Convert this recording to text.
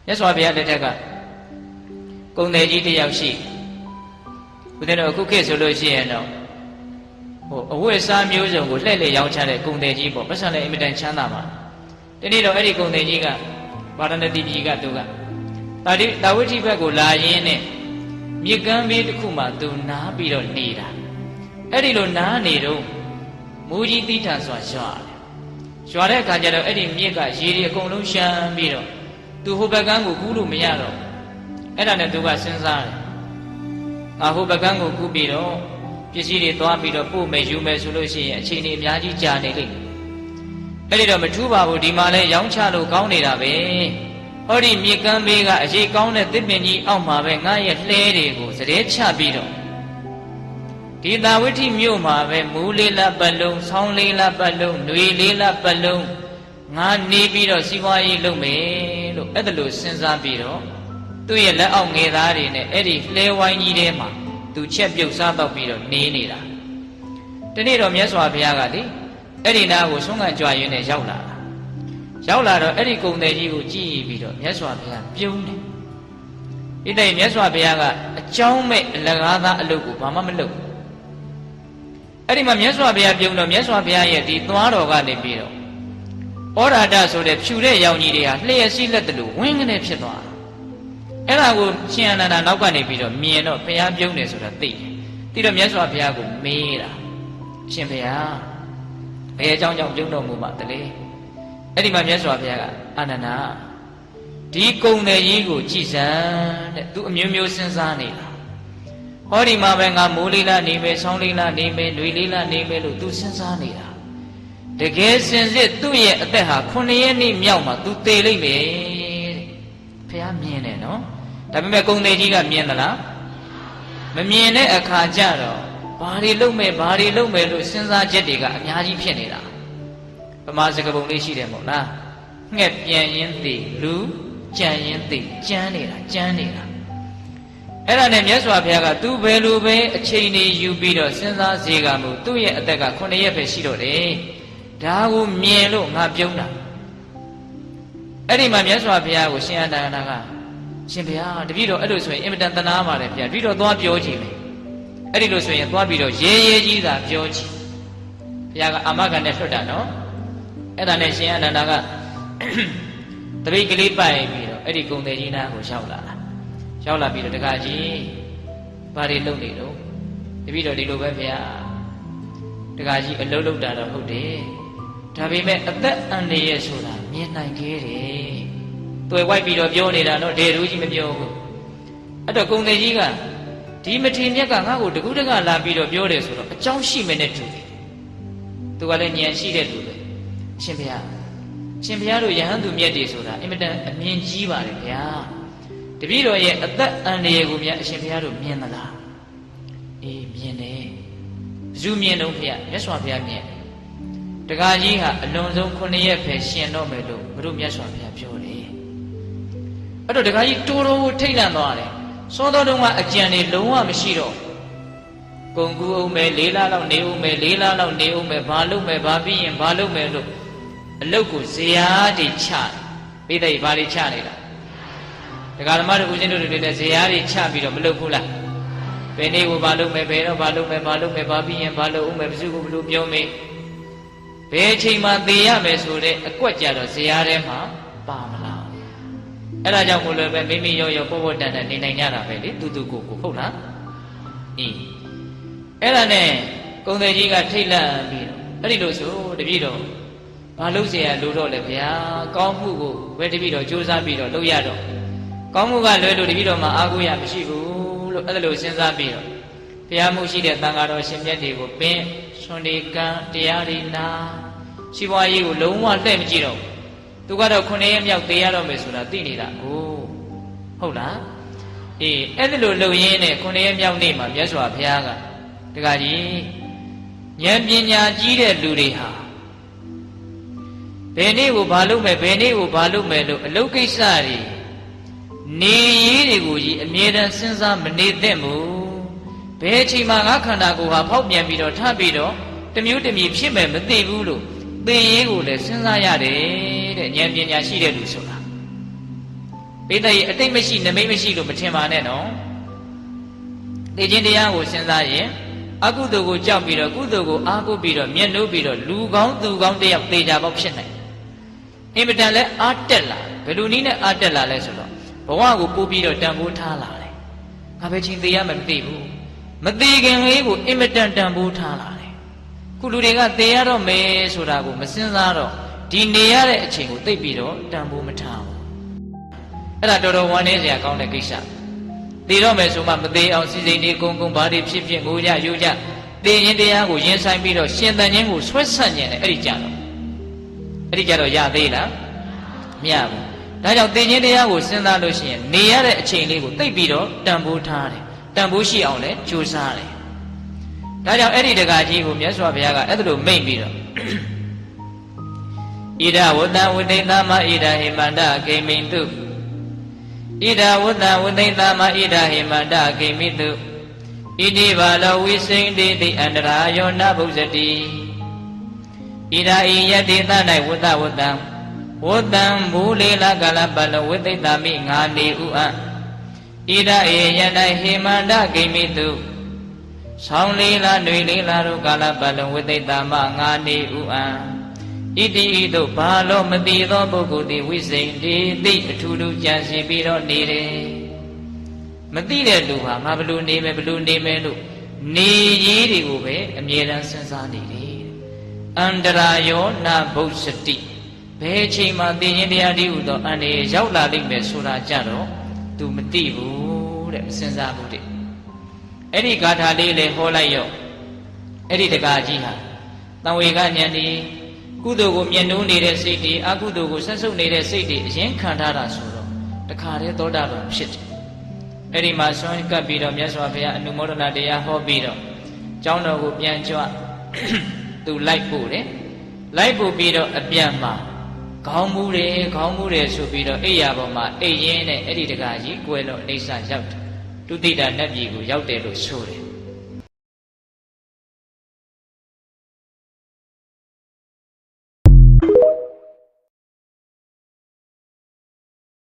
မြတ်စွာဘုရားလက်ထက်ကကုန်တယ်ကြီးတစ်ယောက်ရှိဦးဇင်းတို့အခုခေတ်ဆိုလို့ရှိရင်တော့အဝတ်အစားမျိုးစုံကိုလှည့်လည်ရောင်းချတဲ့ကုန်တယ်ကြီးပေါ့ပတ်စံလည်းအင်မတန်ချမ်းသာပါဒီနေ့တော့အဲ့ဒီကုန်တယ်ကြီးကဗာရဏသီပြည်ကသူကတာဝိထိဘက်ကိုလာရင်းနဲ့မြေကမ်းဘေးတစ်ခုမှာသူနားပြီးတော့နေတာအဲ့ဒီလိုနားနေတော့မိုးကြီးတိထန်စွာရွာတဲ့အခါကျတော့အဲ့ဒီမြစ်ကရေတွေအကုန်လုံးရှမ်းပြီးတော့သူဟိုဘက်ကန်းကိုကူးလို့မရတော့အဲ့ဒါနဲ့သူကစဉ်းစားတယ်ငါဟိုဘက်ကန်းကိုကူးပြီးတော့ပစ္စည်းတွေသွားပြီးတော့ပို့မယ်ယူမယ်ဆိုလို့ရှိရင်အချိန်ကြီးအများကြီးကြာနေလိမ့်မယ်အဲ့ဒီတော့မထူးပါဘူးဒီမှာလဲရောင်းချလို့ကောင်းနေတာပဲဟောဒီမြေကမ်းဘေးကအရေးကောင်းတဲ့သစ်ပင်ကြီးအောက်မှာပဲငါရဲ့လှဲတွေကိုစတဲ့ချပြီးတော့ဒီသာဝိထိမြို့မှာပဲမူးလေးလပတ်လုံးဆောင်းလေးလပတ်လုံးຫນွေလေးလပတ်လုံးငါနေပြီးတော့စီးပွားရေးလုပ်မယ်လို့အဲ့ဒါလို့စဉ်းစားပြီးတော့သူ့ရဲ့လက်အောက်ငယ်သားတွေနဲ့အဲ့ဒီလှဲဝိုင်းကြီးထဲမှာသူချက်ပြုတ်စားတော့ပြီးတော့နေနေတာဒီနေ့တော့မြတ်စွာဘုရားကလေအဲ့ဒီနားကိုဆုံးခံကြွရင်းနဲ့ရောက်လာတော့အဲ့ဒီကုံတယ်ကြီးကိုကြည့်ပြီးတော့မြတ်စွာဘုရားပြုံးတယ်ဒီတိုင်မြတ်စွာဘုရားကအကြောင်းမဲ့အလကားသားအလုပ်ကိုဘာမှမလုပ်အဲ့ဒီမှာမြတ်စွာဘုရားပြုံးတော့မြတ်စွာဘုရားရဲ့ဒီသွားတော်ကနေပြီးတော့ဩရာဒဆိုတဲ့ဖြူတဲ့ရောင်ကြီးတွေဟာလျှက်စီးလက်တလူဝင်းကနေဖြစ်သွားတာအဲ့ဒါကိုရှင်အနန္ဒာနောက်ကနေပြီးတော့မြင်တော့ဘုရားပြုံးတယ်ဆိုတာသိတယ်သိတော့မြတ်စွာဘုရားကိုမေးတာရှင်ဘုရားဘယ်အကြောင်းကြောင့်ပြုံးတော်မူပါတလဲအဲ့ဒီမှာမြတ်စွာဘုရားကအာနန္ဒာဒီကုံတယ်ကြီးကိုကြည်စမ်းတဲ့သူအမျိုးမျိုးစဉ်းစားနေတာဟောဒီမှာပဲငါမိုးလေးလားနေမယ်ဆောင်းလေးလားနေမယ်လွေလေးလားနေမယ်လို့သူစဉ်းစားနေတာတကယ်စင်စစ်သူ့ရဲ့အသက်ဟာ9 ရက်နေ့မြောက်မှာသူသေလိမ့်မယ်တဲ့ဘုရားမြင်တယ်နော်ဒါပေမဲ့ကုံတယ်ကြီးကမြင်သလားမမြင်တဲ့အခါကျတော့ဘာတွေလုပ်မယ်လို့စဉ်းစားချက်တွေကအများကြီးဖြစ်နေတာဗမာစကားပုံလေးရှိတယ်မို့လားငှက်ပြန်ရင်းသိလူကြံရင်းသိကြမ်းနေတာအဲ့ဒါနဲ့မြတ်စွာဘုရားကသူဘယ်လိုပဲအချိန်နေယူပြီးတော့စဉ်းစားစေကမူသူ့ရဲ့အသက်က9 ရက်ပဲရှိတော့တယ်ဒါကိုမြင်လို့ငါပြုံးတာအဲ့ဒီမှာမြတ်စွာဘုရားကိုရှင်အနန္ဒာကရှင်ဘုရားတပည့်တော်အဲ့လိုဆိုရင်အင်မတန်သနာပါတယ်ဗျာတပည့်တော်သွားပြောကြည့်မယ်အဲ့ဒီလိုဆိုရင်သွားပြီးတော့ရဲကြီးသာပြောကြည့်ဘုရားကအာမခံနဲ့လွတ်တာနော်အဲ့ဒါနဲ့ရှင်အနန္ဒာကတပိတ်ကလေးပိုက်ပြီးတော့အဲ့ဒီကုံတယ်ကြီးနားကိုရောက်လာပြီးတော့တခါကြီးဘာတွေလုပ်နေတော့တပည့်တော်ဒီလိုပဲဘုရားတခါကြီးအလုပ်လုပ်တာတော့ဟုတ်တယ်ဒါပေမဲ့အသက်အန္တရာယ်ဆိုတာမြင်နိုင်ခဲ့တယ်တွေ့ဝိုက်ပြီးတော့ပြောနေတာတော့ဒေရူးကြီးမပြောဘူးအဲ့တော့ကုံတယ်ကြီးကဒီမထေမြတ်ကငါ့ကိုတကူးတကလာပြီးတော့ပြောတယ်ဆိုတော့အကြောင်းရှိမယ်နဲ့တူတယ်သူကလည်းဉာဏ်ရှိတဲ့လူပဲရှင်ဘုရားတို့ယဟန်သူမြတ်တွေဆိုတာအင်မတန်အမြင်ကြီးပါတယ်ဗျာတပည့်တော်ရဲ့အသက်အန္တရာယ်ကိုများအရှင်ဘုရားတို့မြင်သလားအေးမြင်တယ်ဘယ်သူမြင်တော့ဘုရားမြတ်စွာဘုရားမြင်တခါကြီးဟာအလွန်ဆုံး9 ရက်ပဲရှင်တော့မယ်လို့ဘုရားမြတ်စွာဘုရားပြောတယ်အဲ့တော့တခါကြီးတိုးကိုထိတ်လန့်သွားတယ်စောတော်တုန်းကအကြံတွေလုံးဝမရှိတော့ကုံကူအောင်မယ်4 လလောက်နေအောင်မယ်4 လလောက်နေအောင်မယ်ဘာလုပ်မယ်ဘာပြီးရင်ဘာလုပ်မယ်လို့အလုတ်ကိုဇရာတွေချပိဋိဘာတွေချနေတာဒကာဓမ္မတို့ဦးဇင်းတို့တွေလည်းဇရာတွေချပြီးတော့မလုပ်ဘူးလားဘယ်နေ့ကိုဘာလုပ်မယ်ဘယ်တော့ဘာလုပ်မယ်ဘာပြီးရင်ဘာလုပ်အောင်မယ်ဘယ်သူကိုဘလို့ပြောမေးဘယ်အချိန်မှသေရမယ်ဆိုတဲ့အကွက်ကြတော့ဇရာထဲမှာပါမလားအဲ့ဒါကြောင့်မို့လို့ပဲမိမိရောပေါ်တန်နေနိုင်ကြတာပဲလေသူကိုဟုတ်လားအေးအဲ့ဒါနဲ့ကုံတယ်ကြီးကထိတ်လန့်ပြီးတော့အဲ့ဒီလိုဆိုတပည့်တော်ဘာလို့เสียလို့တော့လဲဗျာကောင်းမှုကိုဘယ်တပည့်တော်ကြိုးစားပြီးတော့လုပ်ရတော့ကောင်းမှုကလွယ်လို့တပည့်တော်မှာအားကိုးရမရှိဘူးလို့အဲ့ဒါလိုစဉ်းစားပြီးတော့ဘုရားမှုရှိတဲ့သံဃာတော်ရှင်မြတ်တွေကိုပင်ဆွန်ဒီကံတရားရိနာရှိပွားရေးကိုလုံးဝလှည့်မကြည့်တော့သူကတော့9 ရက်မြောက်သေးရတော့မယ်ဆိုတာသိနေတာကိုဟုတ်လားအေးအဲ့ဒါလိုလုပ်ရင်းနဲ့9 ရက်မြောက်နေ့မှာမြတ်စွာဘုရားကတခါကြီးဉာဏ်ပညာကြီးတဲ့လူတွေဟာဘယ်နေ့ကိုဘာလုပ်မယ်ဘယ်နေ့ကိုဘာလုပ်မယ်လို့အလုပ်ကိစ္စတွေနေရေးတွေကိုကြီးအမြဲတမ်းစဉ်းစားမနေသင့်ဘူးဘယ်အချိန်မှငါခန္ဓာကိုယ်ဟာဖောက်ပြန်ပြီးတော့ထပ်ပြီးတော့တမျိုးတမည်ဖြစ်မယ်မသိဘူးလို့သင်ရေးကိုလည်းစဉ်းစားရတယ်တဲ့ဉာဏ်ပညာရှိတဲ့လူဆိုတာ ပိဿရဲ့အတိတ်မရှိနမိတ်မရှိလို့မထင်ပါနဲ့နော်သိခြင်းတရားကိုစဉ်းစားရင်အကုသိုလ်ကိုကြောက်ပြီးတော့ကုသိုလ်ကိုအားကိုးပြီးတော့မျက်နှိုးပြီးတော့လူကောင်းသူကောင်းတယောက်သေချာပေါက်ဖြစ်နိုင်အင်မတန်လဲအားတက်လာဘယ်လိုနည်းနဲ့အားတက်လာလဲဆိုတော့ဘဝကိုပို့ပြီးတော့တန်ဖိုးထားလာတယ်ငါပဲချင်းသေရမှမသိဘူးမသိခင်လေးကိုအင်မတန်တန်ဖိုးထားလာတယ်ခုလူတွေကသေရတော့မယ်ဆိုတာကိုမစဉ်းစားတော့ဒီနေရတဲ့အချိန်ကိုသိပြီးတော့တန်ဖိုးမထားဘူးအဲ့ဒါတော်တော်ဝမ်းနည်းစရာကောင်းတဲ့ကိစ္စသေတော့မယ်ဆိုမှမသေးအောင်စီစိန်ဒီကုန်းကုန်းဘာတွေဖြစ်ဖြစ်ငိုကြယူကြသေရင်တရားကိုရင်ဆိုင်ပြီးတော့ရှင်သန်ခြင်းကိုဆွဲဆန့်ခြင်းနဲ့အဲ့ဒီကြတော့ရသေးလားမရဘူးဒါကြောင့်သေခြင်းတရားကိုစဉ်းစားလို့ရှိရင်နေရတဲ့အချိန်လေးကိုသိပြီးတော့တန်ဖိုးထားတယ်တန်ဖိုးရှိအောင်လည်းကြိုးစားတယ်ဒါကြောင့်အဲ့ဒီတကားကြီးကိုမြတ်စွာဘုရားကအဲ့ဒါလိုမိန့်ပြီးတော့ဣဒဝတ္တဝိသိသမဣဒဟိမန္တဂိမိတုဣဒဝတ္တဝိသိသမဣဒဟိမန္တဂိမိတုဣတိဘာလောဝိစိန်တိတိအန္တရာယောနဗုဇတိဣဒဣယတိသ၌ဝတ္တဝတ္တဝတ္တံဘူလေလကာလပလောဝိသိတမိငါနေဥအဣဒဧယ၌ဟိမန္တဂိမိတုဆောင်းလေးလားຫນွေလေးလားတို့ကာလပတ်လုံးဝိသိတမငါနေဥအံဣတိဤသို့ဘာလို့မသိသောပုဂ္ဂိုလ်သည်ဝိစိန်တိသိအထူးထူးကြံစည်ပြီးတော့နေတယ်မသိတဲ့လူဟာငါဘလို့နေမယ်ဘလို့နေမယ်လို့နေရေးတွေကိုပဲအမြဲတမ်းစဉ်းစားနေတယ်အန္တရာယောနာဗုဇတိဘယ်အချိန်မှသိရင်တရားဒီဟုသောအန္တရာယ်ရောက်လာလိမ့်မယ်ဆိုတာကြတော့ तू မသိဘူးတဲ့မစဉ်းစားဘူးတဲ့အဲ့ဒီဂါထာလေးလေဟောလိုက်ရောအဲ့ဒီတကာကြီးဟာတံဝေကဉာဏ်ဒီကုသိုလ်ကိုမျက်နှိုးနေတဲ့စိတ်တွေအကုသိုလ်ကိုဆက်ဆုပ်နေတဲ့စိတ်တွေအရင်ခံထားတာဆိုတော့တခါတည်းသောတာပန်ဖြစ်တယ်အဲ့ဒီမှာဆွမ်းကပ်ပြီးတော့မြတ်စွာဘုရားအနုမောဒနာတရားဟောပြီးတော့ကျောင်းတော်ကိုပြန်ကြွသူလိုက်ပို့တယ်လိုက်ပို့ပြီးတော့အပြန်မှာခေါင်းမူးတယ်ဆိုပြီးတော့အိယာပေါ်မှာအိပ်ရင်းနဲ့အဲ့ဒီတကာကြီးကွယ်လို့အိဋ္ဌာရောက်တယ်တုတိတာနတ်ပြည်ကိုရောက်တယ်လို့ဆိုတယ်